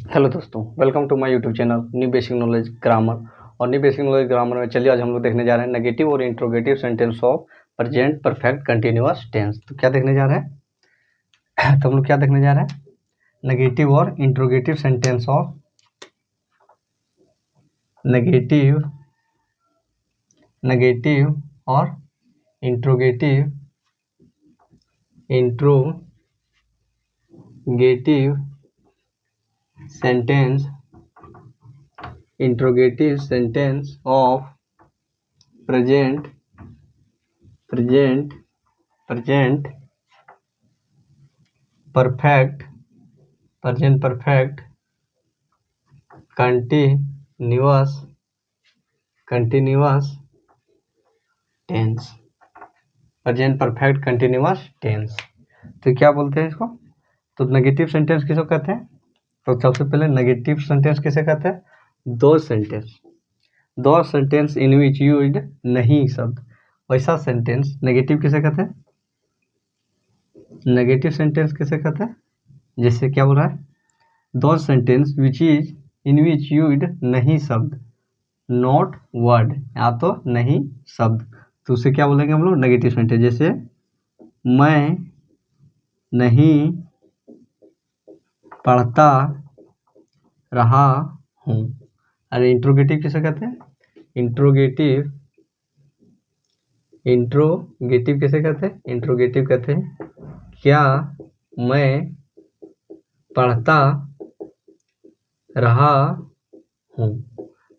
Hello दोस्तों, welcome to my YouTube channel new basic knowledge grammar. और new basic knowledge grammar में चलिए आज हम लोग देखने जा रहे हैं नेगेटिव और interrogative sentence of present perfect continuous tense. तो क्या देखने जा रहे हैं तो हम लोग क्या देखने जा रहे हैं, नेगेटिव और इंट्रोगेटिव सेंटेंस ऑफ नेगेटिव और interrogative sentence interrogative sentence of present perfect continuous tense. Present perfect continuous tense. तो क्या बोलते हैं इसको? तो नेगेटिव सेंटेंस किसको कहते हैं? तो सबसे पहले नेगेटिव सेंटेंस किसे कहते हैं? दो सेंटेंस इन विच यूज्ड नहीं शब्द, वैसा सेंटेंस नेगेटिव किसे कहते हैं? नेगेटिव सेंटेंस किसे कहते हैं? जैसे क्या बोल रहा है, दो sentence which is in which used नहीं शब्द, नॉट वर्ड, या तो नहीं शब्द, तो उसे क्या बोलेंगे हम लोग? Negative sentence. जैसे मैं नहीं पढ़ता रहा हूँ। अरे इंट्रोगेटिव किसे कहते हैं? इंट्रोगेटिव किसे कहते हैं? इंट्रोगेटिव कहते हैं क्या मैं पढ़ता रहा हूँ।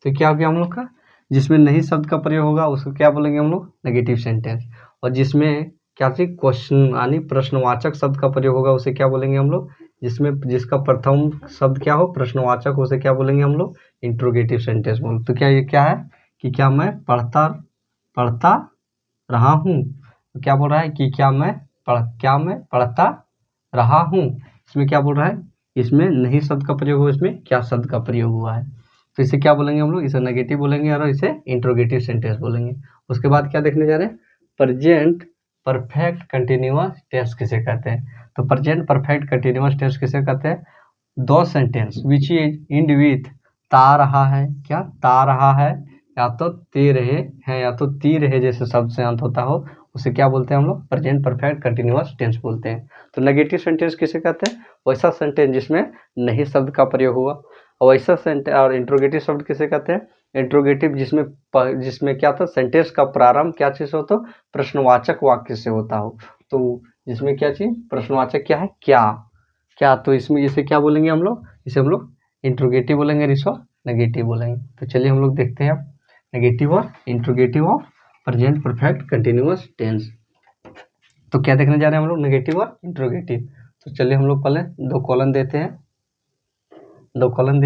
तो क्या हो गया हम लोग का? जिसमें नहीं शब्द का प्रयोग होगा उसको क्या बोलेंगे हम लोग? Negative sentence. और जिसमें क्या चीज क्वेश्चन यानी प्रश्नवाचक शब्द का प्रयोग होगा उसे क्या बोलेंगे हम लोग? जिसका प्रथम शब्द क्या हो? प्रश्नवाचक, उसे क्या बोलेंगे हम लोग? इंट्रोगेटिव सेंटेंस बोल। तो क्या ये क्या है कि क्या मैं पढ़ता रहा हूँ। तो क्या बोल रहा है कि क्या मैं पढ़ता रहा हूँ। इसमें क्या बोल रहा है? इसमें नहीं शब्द का प्रयोग हुआ, इसमें क्या शब्द का प्रयोग हुआ है। तो इसे क्या बोलेंगे हम लोग? इसे नेगेटिव बोलेंगे और इसे इंट्रोगेटिव सेंटेंस बोलेंगे। उसके बाद क्या देखने जा रहे हैं? प्रेजेंट परफेक्ट कंटिन्यूअस टेंस किसे कहते हैं? तो प्रेजेंट परफेक्ट कंटिन्यूअस टेंस किसे कहते हैं? दो sentence which is and with ता रहा है, क्या ता रहा है, या तो ते रहे हैं, या तो ती रहे जैसे शब्द से अंत होता हो, उसे क्या बोलते हैं हम लोग? प्रेजेंट परफेक्ट कंटिन्यूअस टेंस बोलते हैं। तो नेगेटिव सेंटेंस किसे कहते हैं? वैसा सेंटेंस जिसमें नहीं शब्द का प्रयोग हुआ। और वैसा सेंटेंस और इंट्रोगेटिव शब्द किसे कहते हैं? इंट्रोगेटिव जिसमें क्या था? सेंटेंस का प्रारंभ क्या चीज से होता हो? प्रश्नवाचक वाक्य से होता हो। तो जिसमें क्या चीज? प्रश्नवाचक क्या है? क्या तो इसमें इसे क्या बोलेंगे हम लोग? इसे हम लोग इंट्रोगेटिव बोलेंगे और इसको नेगेटिव बोलेंगे। तो चलिए हम लोग देखते हैं अब नेगेटिव और interrogative of present perfect continuous tense. तो क्या देखने जा रहे हैं हम लोग? नेगेटिव और इंट्रोगेटिव। तो चलिए हम लोग पहले दो कॉलम देते हैं। दो कॉलम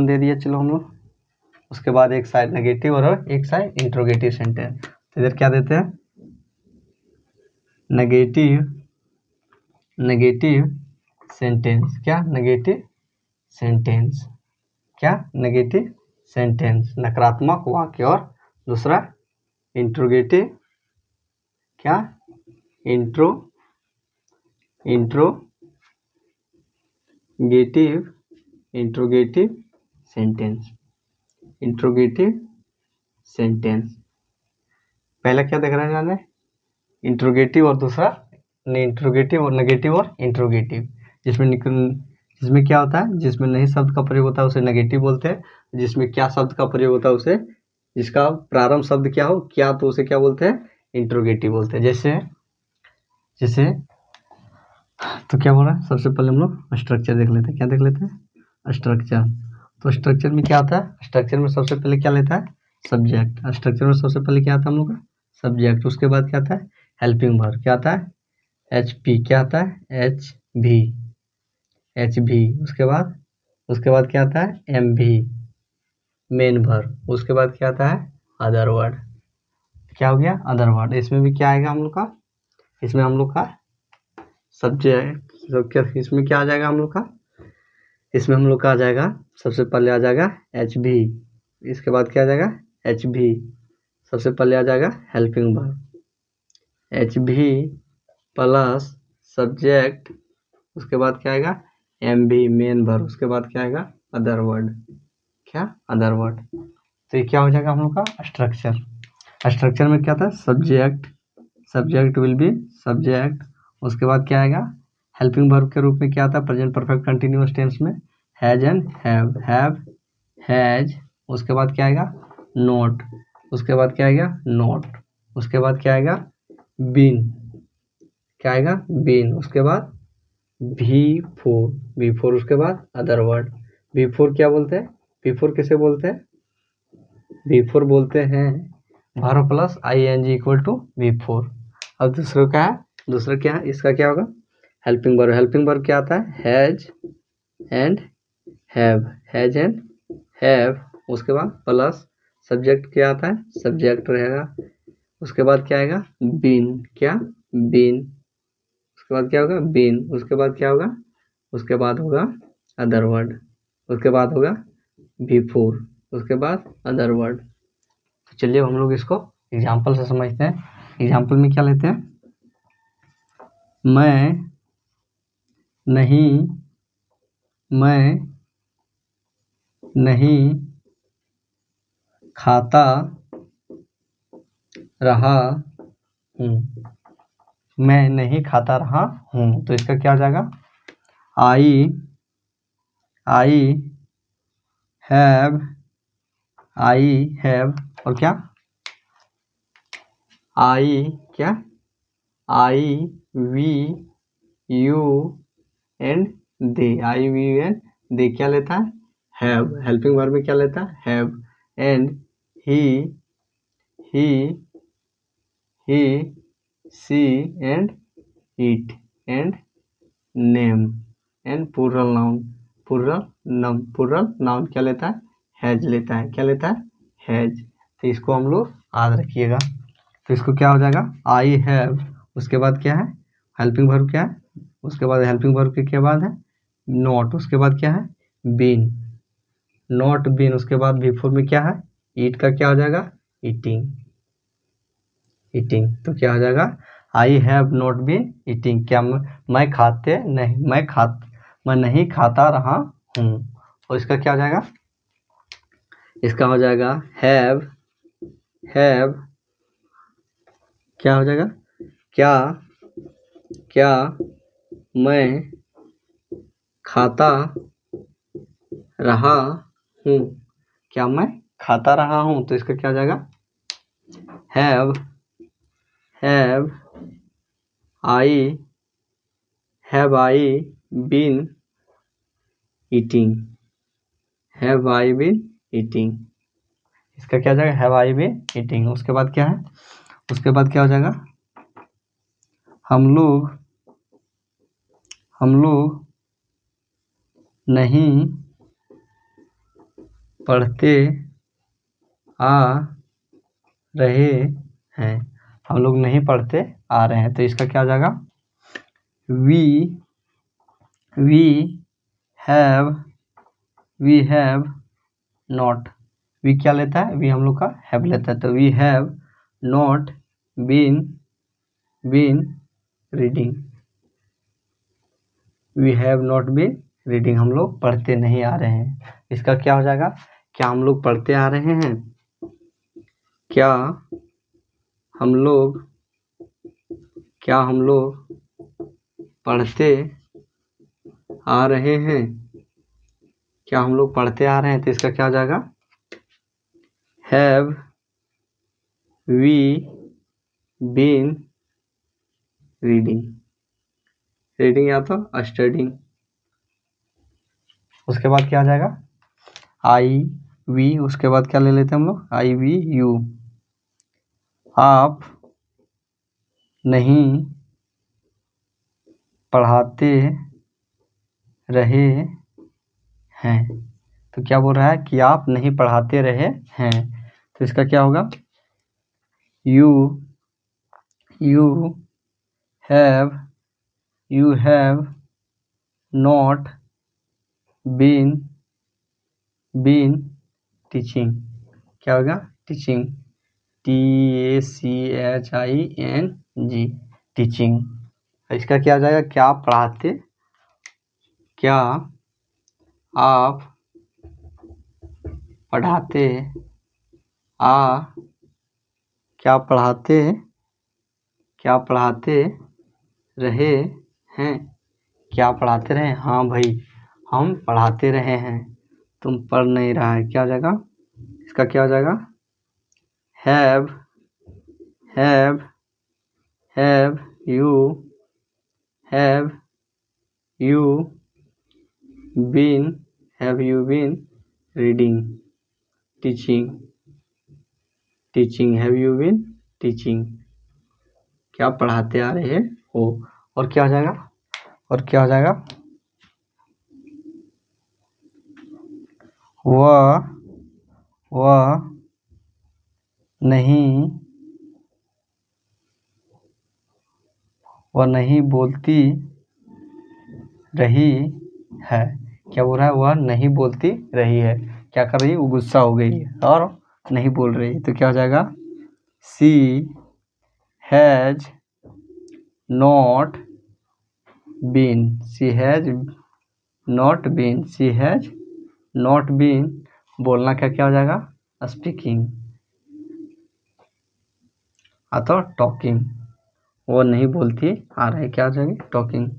दे दिए चलो हम लोग। उसके बाद एक साइड नेगेटिव और एक साइड इंट्रोगेटिव सेंटेंस। तो इधर क्या देते हैं? Negative sentence. क्या? नेगेटिव सेंटेंस नकारात्मक वाक्य। और दूसरा इंट्रोगेटिव क्या? Interrogative sentence. पहला क्या देख रहे हैं जाने? इंट्रोगेटिव और दूसरा इंट्रोगेटिव और नेगेटिव और इंट्रोगेटिव। जिसमें क्या होता है? जिसमें नहीं शब्द का प्रयोग होता है उसे नेगेटिव बोलते हैं। जिसमें क्या शब्द का प्रयोग होता है उसे, जिसका प्रारंभ शब्द क्या हो, क्या, तो उसे क्या बोलते हैं? इंट्रोगेटिव बोलते हैं। जैसे तो क्या बोल रहा है? सबसे पहले हम लोग स्ट्रक्चर देख लेते हैं। क्या देख लेते हैं? स्ट्रक्चर। तो स्ट्रक्चर में क्या आता है? स्ट्रक्चर में सबसे पहले क्या लेता है? सब्जेक्ट। स्ट्रक्चर में सबसे पहले क्या आता है हम लोग का? सब्जेक्ट। उसके बाद क्या आता है? Helping verb. क्या आता है? HP। क्या आता है? HV। उसके बाद क्या आता है? MV main verb. उसके बाद क्या आता है? Other word. क्या हो गया? Other word. इसमें भी क्या आएगा हम लोग का? इसमें हम लोग का सब्जेक्ट। इसमें क्या आ जाएगा हम लोग का? इसमें हम लोग का आ जाएगा, सबसे पहले आ जाएगा HV। इसके बाद क्या आ जाएगा? HV। सबसे पहले आ जाएगा helping verb, HV plus subject. उसके बाद क्या आएगा? एम बी मेन वर्ब, उसके बाद क्या आएगा अदर वर्ड, क्या अदर वर्ड। तो ये क्या हो जाएगा हम लोग का स्ट्रक्चर। स्ट्रक्चर में क्या था subject, subject will be subject, उसके बाद क्या आएगा हेल्पिंग वर्ब के रूप में क्या आता है प्रेजेंट परफेक्ट कंटिन्यूअस टेंस में हैज एंड हैव हैज, उसके बाद क्या आएगा नोट, उसके बाद क्या आएगा नोट, उसके बाद क्या आएगा बीन, क्या आएगा बीन, उसके बाद वी फोर उसके बाद अदर वर्ड। वी फोर क्या बोलते हैं, वी फोर किसे बोलते हैं, वी फोर बोलते हैं verb plus I N G equal to V four. अब दूसरा क्या है, दूसरा क्या है इसका क्या होगा हेल्पिंग वर्ब। हेल्पिंग वर्ब क्या आता है has and have, has and have, उसके बाद प्लस सब्जेक्ट क्या आता है सब्जेक्ट रहेगा, उसके बाद क्या आएगा बीन, क्या बीन, उसके बाद क्या होगा बीन, उसके बाद क्या होगा, उसके बाद होगा अदर वर्ड, उसके बाद होगा बिफोर, उसके बाद अदर वर्ड। तो चलिए हम लोग इसको एग्जाम्पल से समझते हैं। एग्जाम्पल में क्या लेते हैं, मैं नहीं खाता रहा हूँ, मैं नहीं खाता रहा हूँ, तो इसका क्या हो जाएगा आई हैव, आई हैव, और क्या आई क्या I we you and they, I we and they क्या लेता है हैव, हेल्पिंग वर्ब में क्या लेता है have, and he she and it and name and plural noun, plural noun क्या लेता है हैज लेता है, क्या लेता है हैज। तो इसको हम लोग याद रखिएगा। तो इसको क्या हो जाएगा आई हैव, उसके बाद क्या है हेल्पिंग वर्ब क्या है, उसके बाद हेल्पिंग वर्ब के क्या बाद है नॉट, उसके बाद क्या है बीन, नॉट बीन, उसके बाद बिफोर में क्या है ईट का क्या हो जाएगा ईटिंग, ईटिंग। तो क्या हो जाएगा I have not been eating, क्या मैं खाते नहीं, मैं नहीं खाता रहा हूँ। और इसका क्या हो जाएगा, इसका हो जाएगा हैव क्या हो जाएगा क्या मैं खाता रहा हूँ, क्या मैं खाता रहा हूँ, तो इसका क्या हो जाएगा have I been eating, have I been eating, इसका क्या हो जाएगा हैव आई बीन ईटिंग। उसके बाद क्या है, उसके बाद क्या हो जाएगा हम लोग नहीं पढ़ते आ रहे हैं, हम लोग नहीं पढ़ते आ रहे हैं, तो इसका क्या हो जाएगा वी हैव नॉट, वी क्या लेता है वी हम लोग का हैव लेता है, तो we have not been reading, we have not been reading, हम लोग पढ़ते नहीं आ रहे हैं। इसका क्या हो जाएगा क्या हम लोग पढ़ते आ रहे हैं, क्या हम लोग पढ़ते आ रहे हैं, क्या हम लोग पढ़ते आ रहे हैं, तो इसका क्या हो जाएगा have we been reading, reading या तो स्टडिंग। उसके बाद क्या आ जाएगा आई वी, उसके बाद क्या ले लेते हैं हम लोग आई वी यू, आप नहीं पढ़ाते रहे हैं, तो क्या बोल रहा है कि आप नहीं पढ़ाते रहे हैं, तो इसका क्या होगा you have not been teaching, क्या होगा टीचिंग, TACHING टीचिंग। इसका क्या हो जाएगा क्या क्या आप पढ़ाते क्या पढ़ाते रहे हैं? क्या पढ़ाते रहे? हाँ भाई, हम पढ़ाते रहे हैं। तुम पढ़ नहीं रहा है, क्या हो जाएगा? इसका क्या हो जाएगा? Have you been reading, teaching have you been teaching? क्या पढ़ाते आ रहे हो? और क्या हो जाएगा? वह नहीं बोलती रही है। क्या बोल रहा है? वह नहीं बोलती रही है। क्या कर रही है? वो गुस्सा हो गई है और नहीं बोल रही है। तो क्या हो जाएगा? शी हैज नॉट बीन बोलना क्या हो जाएगा? स्पीकिंग अथवा टॉकिंग। वो नहीं बोलती आ रही, क्या हो जाएगी? टॉकिंग।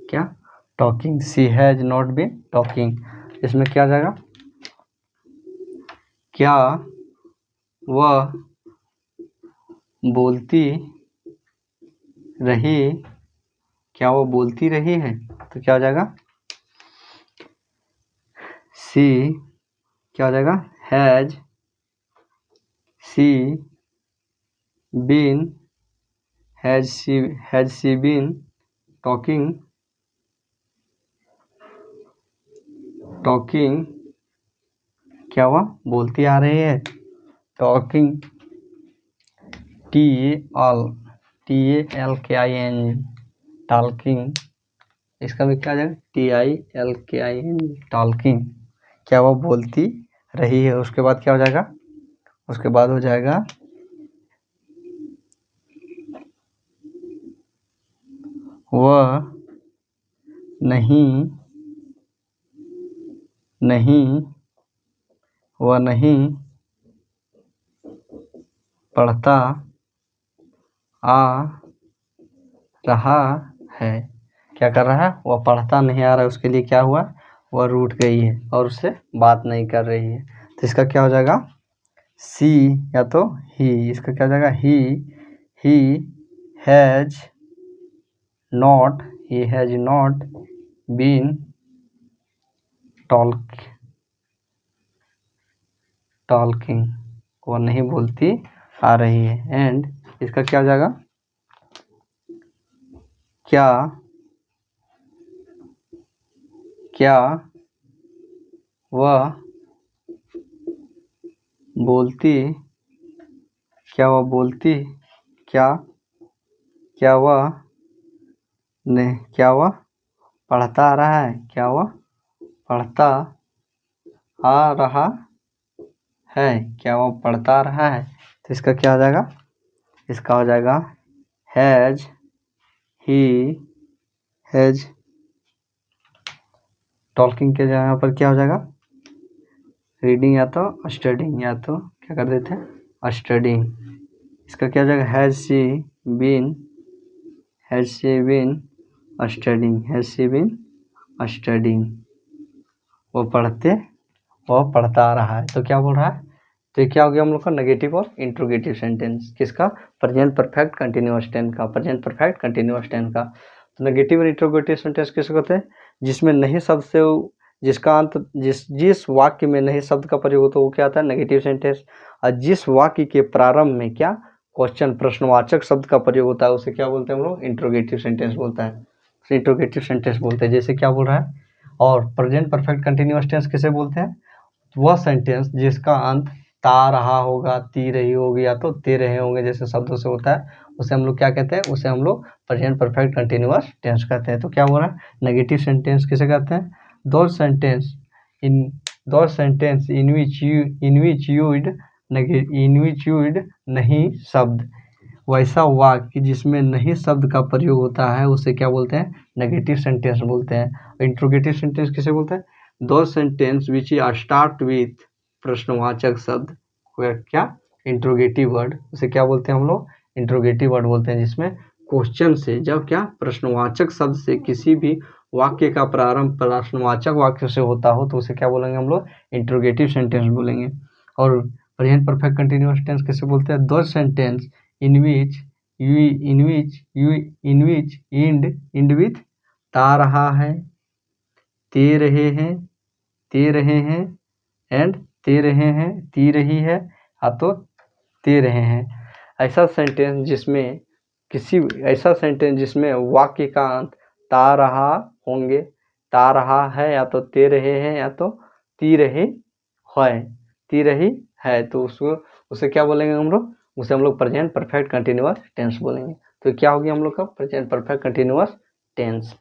क्या? Talking. She has not been talking. इसमें क्या आ जाएगा? क्या वह बोलती रही है? तो क्या हो जाएगा? शी क्या हो जाएगा? Has she been talking. क्या वह बोलती आ रही है? टॉकिंग। TALKING talking. इसका भी क्या जाएगा? TILKING talking. क्या वह बोलती रही है? उसके बाद क्या हो जाएगा? उसके बाद हो जाएगा वह नहीं पढ़ता आ रहा है। क्या कर रहा है? वह पढ़ता नहीं आ रहा है। उसके लिए क्या हुआ? वह रूठ गई है और उससे बात नहीं कर रही है। तो इसका क्या हो जाएगा? सी या तो ही। इसका क्या हो जाएगा? He has not been talking. वह नहीं बोलती आ रही है। एंड इसका क्या हो जाएगा? क्या वह बोलती क्या वह पढ़ता आ रहा है? क्या वह पढ़ता आ रहा है? क्या वह पढ़ता आ रहा है? तो इसका क्या हो जाएगा? इसका हो जाएगा हैज टॉकिंग के जगह पर क्या हो जाएगा? रीडिंग या तो स्टडिंग, या तो क्या कर देते हैं? स्टडिंग। इसका क्या हो जाएगा? Has she been studying. वो पढ़ता आ रहा है। तो क्या बोल रहा है? तो ये क्या हो गया हम लोग का? नेगेटिव और इंट्रोगेटिव सेंटेंस। किसका? प्रेजेंट परफेक्ट कंटिन्यूअस टेंस का। तो नेगेटिव और इंट्रोगेटिव सेंटेंस किसको कहते हैं? जिसमें नहीं शब्द से जिसका अंत जिस वाक्य में नहीं शब्द का प्रयोग होता है वो क्या आता है? Negative sentence. और जिस वाक्य के प्रारंभ में क्या क्वेश्चन प्रश्नवाचक शब्द का प्रयोग होता है उसे क्या बोलते हैं हम लोग? इंट्रोगेटिव सेंटेंस बोलता है। इंट्रोगेटिव सेंटेंस बोलते हैं। जैसे क्या बोल रहा है? और प्रेजेंट परफेक्ट कंटिन्यूअस टेंस किसे बोलते हैं? वह सेंटेंस जिसका अंत ता रहा होगा, ती रही होगी या तो ते रहे होंगे जैसे शब्दों से होता है, उसे हम लोग क्या कहते हैं, उसे हम लोग प्रेजेंट परफेक्ट कंटिन्यूअस टेंस कहते हैं। तो क्या हो रहा है, नेगेटिव सेंटेंस किसे कहते हैं, those sentence in which used नहीं शब्द, वैसा वाक्य जिसमें नहीं शब्द का प्रयोग होता है उसे क्या बोलते हैं, नेगेटिव सेंटेंस बोलते हैं। इंट्रोगेटिव सेंटेंस किसे बोलते हैं, दो सेंटेंस विच स्टार्ट विथ प्रश्नवाचक शब्द, क्या, इंट्रोगेटिव वर्ड, उसे क्या बोलते हैं हम लोग, इंट्रोगेटिव वर्ड बोलते हैं, जिसमें क्वेश्चन से जब क्या प्रश्नवाचक शब्द से किसी भी वाक्य का प्रारंभ प्रश्नवाचक वाक्य से होता हो तो उसे क्या बोलेंगे हम लोग, इंट्रोगेटिव सेंटेंस बोलेंगे। और प्रेजेंट परफेक्ट कंटिन्यूअस टेंस किसे बोलते हैं, दो sentence in which end with ता रहा है, ते रहे हैं एंड ते रहे हैं, ती रही है या तो ते रहे हैं। ऐसा सेंटेंस जिसमें वाक्य का अंत ता रहा होंगे, ता रहा है या तो ते रहे हैं या तो ती रही है, तो उसे क्या बोलेंगे हम लोग, उसे हम लोग प्रेजेंट परफेक्ट कंटिन्यूअस टेंस बोलेंगे। तो क्या हो गया हम लोग का प्रेजेंट परफेक्ट कंटिन्यूअस टेंस।